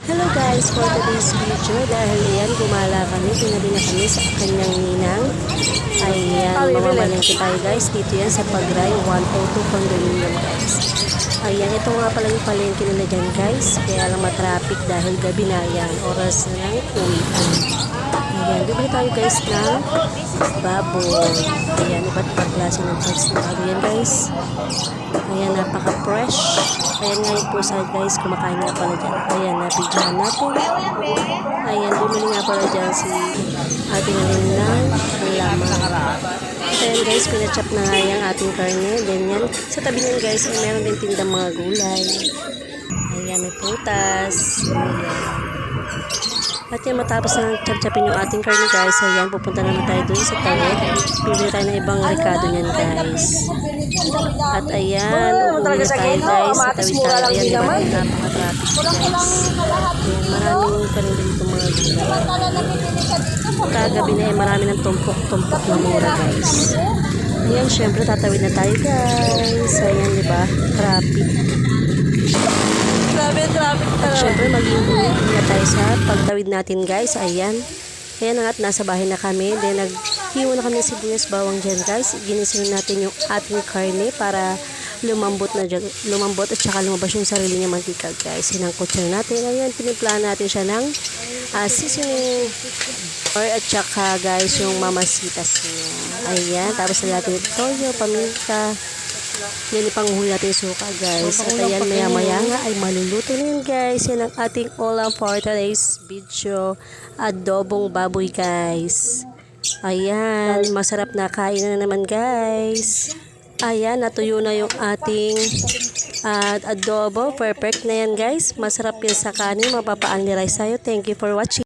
Hello guys, for today's video, dahil ayan, gumala kami, tinabi na kami sa kanyang ninang. Ayan, mamamalengke tayo guys, dito yan sa Pagray 102 condominium guys. Ayan, ito nga pala yung palengke nila dyan guys, kaya lang matraffic dahil gabi na yan, oras na ng uwian. Ayan, bibili tayo guys ng baboy. Ayan, iba't ibang klase ng parts na baboy yan guys. Ayan, napaka-fresh. Ayan nga yung pusa guys, kumakain nga pala dyan. Ayan, nabigyan natin. Ayan, bumili nga pala dyan si ating alinang lamang. Ayan guys, pinachop na nga yung ating karne. Ganyan. Sa tabi niyan guys, ay meron din tindang mga gulay. Ayan, may prutas. Ayan. At yan, matapos na chop-chopin yung ating karne guys, ayan, pupunta naman tayo dun sa tawid. Bibili tayo ng ibang rekado niyan guys. At ayan, uuwi na tayo guys. Sa tawid tayo, ayan, diba, napaka-traffic guys. Ayan, maraming pa rin dito mga gulay. Kagabi na marami ng tumpok-tumpok na mura guys. Ayan, syempre tatawid na tayo guys. Ayan, diba, traffic. At syempre mag-iuwi na tayo sa pagtawid natin guys. Ayan. Ayan at nasa bahay na kami. Then naghiwa na kami sibuyas bawang dyan guys. Ginising natin yung ating karne para lumambot at saka lumabas yung sarili niya mantika guys. Sinangkot siya natin. Ayan, pinimplahan natin siya ng seasoning at saka guys yung mamasitas niya. Ayan, tapos na natin yung toyo, paminta. Yan ipanghuli natin yung suka guys. At ayan, maya maya nga ay maluluto na yun guys. Yan ang ating ulam for today's video. Adobong baboy guys. Ayan, masarap na kain na naman guys. Ayan, natuyo na yung ating adobo. Perfect na yan guys. Masarap yan sa kanin. Mapapaan ni rice tayo. Thank you for watching.